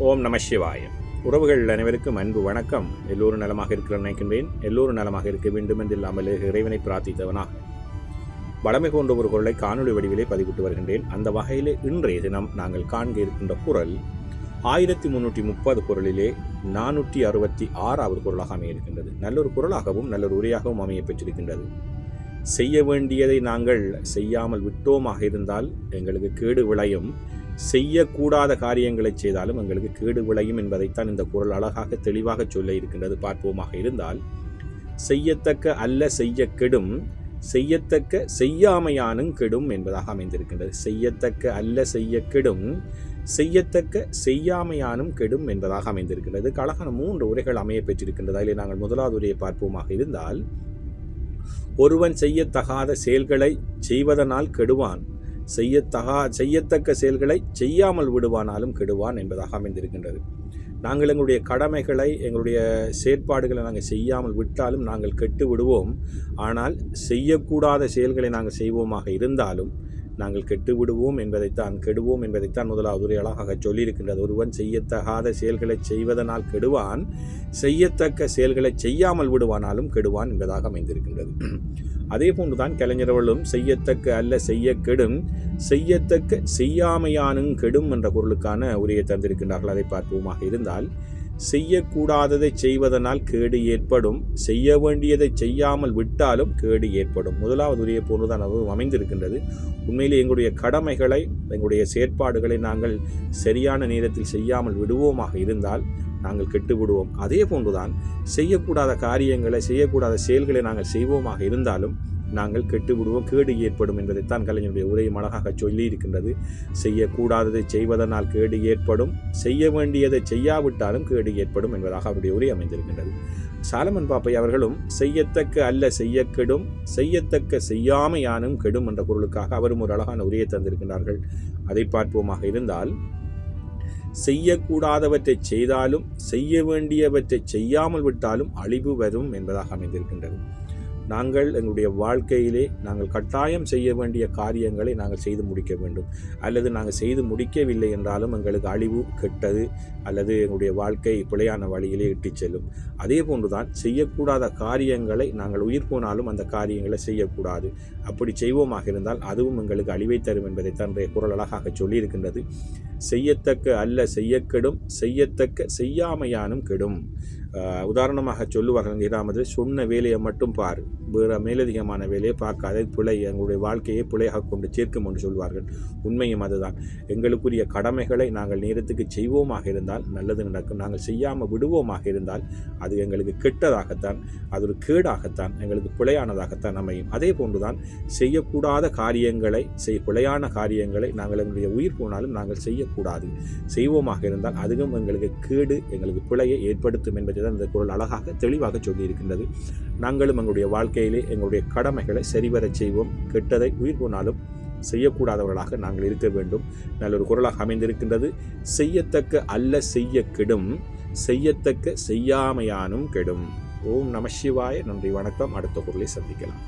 ஓம் நம சிவாய. உறவுகள் அனைவருக்கும் அன்பு வணக்கம். எல்லோரும் நலமாக இருக்கிற நினைக்கின்றேன். எல்லோரும் நலமாக இருக்க வேண்டும் என்றில்லாமல் இறைவனை பிரார்த்தித்தவனாக வளமை கொண்ட ஒரு குரலை காணொலி வடிவிலே பதிவிட்டு வருகின்றேன். அந்த வகையிலே இன்றைய தினம் நாங்கள் காண்க இருக்கின்ற குரல் 1330 குரலிலே 466வது குரலாக அமைய இருக்கின்றது. நல்லொரு குரலாகவும் நல்லொரு உரையாகவும் அமைய பெற்றிருக்கின்றது. செய்ய வேண்டியதை நாங்கள் செய்யாமல் விட்டோமாக இருந்தால் எங்களுக்கு கேடு விளையும், செய்யக்கூடாத காரியங்களை செய்தாலும் எங்களுக்கு கேடு விளையும் என்பதைத்தான் இந்த குரல் அழகாக தெளிவாக சொல்ல இருக்கின்றது. பார்ப்போமாக இருந்தால், செய்யத்தக்க அல்ல செய்ய கெடும், செய்யத்தக்க செய்யாமையானும் கெடும் என்பதாக அமைந்திருக்கின்றது. செய்யத்தக்க அல்ல செய்ய கெடும், செய்யத்தக்க செய்யாமையானும் கெடும் என்பதாக அமைந்திருக்கின்றது. அழகான 3 உரைகள் அமைய பெற்றிருக்கின்றது. அதில் நாங்கள் முதலாவது உரையை பார்ப்போமாக இருந்தால், ஒருவன் செய்யத்தகாத செயல்களை செய்வதனால் கெடுவான், செய்யத்தக்க செயல்களை செய்யாமல் விடுவானாலும் கெடுவான் என்பதாக அமைந்திருக்கின்றது. நாங்கள் எங்களுடைய கடமைகளை, எங்களுடைய செயற்பாடுகளை நாங்கள் செய்யாமல் விட்டாலும் நாங்கள் கெட்டு விடுவோம். ஆனால் செய்யக்கூடாத செயல்களை நாங்கள் செய்வோமாக இருந்தாலும் நாங்கள் கெட்டு விடுவோம் என்பதைத்தான், கெடுவோம் என்பதைத்தான் முதலாவது உரை அழகாக சொல்லியிருக்கின்றது. ஒருவன் செய்யத்தகாத செயல்களை செய்வதனால் கெடுவான், செய்யத்தக்க செயல்களை செய்யாமல் விடுவானாலும் கெடுவான் என்பதாக அமைந்திருக்கின்றது. அதே போன்றுதான் கலைஞர்களும் செய்யத்தக்க அல்ல செய்ய கெடும், செய்யத்தக்க செய்யாமையானும் கெடும் என்ற பொருளுக்கான உரையை தந்திருக்கின்றார்கள். அதை பார்ப்போமாக இருந்தால், செய்யக்கூடாததை செய்வதனால் கேடு ஏற்படும், செய்ய வேண்டியதை செய்யாமல் விட்டாலும் கேடு ஏற்படும். முதலாவது உரையை போன்றுதான் அது அமைந்திருக்கின்றது. உண்மையிலே எங்களுடைய கடமைகளை, எங்களுடைய செயற்பாடுகளை நாங்கள் சரியான நேரத்தில் செய்யாமல் விடுவோமாக இருந்தால் நாங்கள் கெட்டு விடுவோம். அதே போன்றுதான் செய்யக்கூடாத காரியங்களை, செய்யக்கூடாத செயல்களை நாங்கள் செய்வோமாக இருந்தாலும் நாங்கள் கெட்டு விடுவோம், கேடு ஏற்படும் என்பதைத்தான் கலைஞருடைய உரையும் அழகாக சொல்லி இருக்கின்றது. செய்யக்கூடாததை செய்வதனால் கேடு ஏற்படும், செய்ய வேண்டியதை செய்யாவிட்டாலும் கேடு ஏற்படும் என்பதாக அவருடைய உரை அமைந்திருக்கின்றது. சாலமன் பாப்பை அவர்களும் செய்யத்தக்க அல்ல செய்ய கெடும், செய்யத்தக்க செய்யாமையானும் கெடும் என்ற பொருளுக்காக அவரும் ஒரு அழகான உரையை தந்திருக்கின்றார்கள். அதை பார்ப்போமாக இருந்தால், செய்யக்கூடாதவற்றை செய்தாலும் செய்ய வேண்டியவற்றை செய்யாமல் விட்டாலும் அழிவு வரும் என்பதாக அமைந்திருக்கின்றது. நாங்கள் எங்களுடைய வாழ்க்கையிலே நாங்கள் கட்டாயம் செய்ய வேண்டிய காரியங்களை நாங்கள் செய்து முடிக்க வேண்டும். அல்லது நாங்கள் செய்து முடிக்கவில்லை என்றாலும் எங்களுக்கு அழிவு, கெட்டது அல்லது எங்களுடைய வாழ்க்கை பிழையான வழியிலே இட்டுச் செல்லும். அதே போன்றுதான் செய்யக்கூடாத காரியங்களை நாங்கள் உயிர் போனாலும் அந்த காரியங்களை செய்யக்கூடாது. அப்படி செய்வோமாக இருந்தால் அதுவும் எங்களுக்கு அழிவை தரும் என்பதைத்தான் குரல் அழகாக சொல்லியிருக்கின்றது. செய்யத்தக்க அல்ல செய்ய கெடும், செய்யத்தக்க செய்யாமையானும் கெடும். உதாரணமாக சொல்லுவார்கள், இராமது சொன்ன வேலையை மட்டும் பாரு, வேறு மேலதிகமான வேலையை பார்க்காத, பிழை எங்களுடைய வாழ்க்கையை பிழையாக கொண்டு சேர்க்கும் என்று சொல்வார்கள். உண்மையும் அதுதான். எங்களுக்குரிய கடமைகளை நாங்கள் நேரத்துக்கு செய்வோமாக இருந்தால் நல்லது நடக்கும். நாங்கள் செய்யாமல் விடுவோமாக இருந்தால் அது எங்களுக்கு கெட்டதாகத்தான், அது ஒரு கேடாகத்தான், எங்களுக்கு பிழையானதாகத்தான் அமையும். அதே போன்றுதான் செய்யக்கூடாத காரியங்களை, பிழையான காரியங்களை நாங்கள் எங்களுடைய உயிர் போனாலும் நாங்கள் செய்யக்கூடாது. செய்வோமாக இருந்தால் அதுவும் எங்களுக்கு கேடு, எங்களுக்கு பிழையை ஏற்படுத்தும் என்பதை இந்த குரல் அழகாக தெளிவாக சொல்லியிருக்கின்றது. நாங்களும் எங்களுடைய வாழ்க்கையிலே எங்களுடைய கடமைகளை சரிவரச் செய்வோம். கெட்டதை உயிர் போனாலும் செய்யக்கூடாதவர்களாக நாங்கள் இருக்க வேண்டும். நல்லொரு குரலாக அமைந்திருக்கின்றது. செய்யத்தக்க அல்ல செய்ய கெடும், செய்யத்தக்க செய்யாமையானும் கெடும். ஓம் நம சிவாய. நன்றி, வணக்கம். அடுத்த குரலை சந்திக்கலாம்.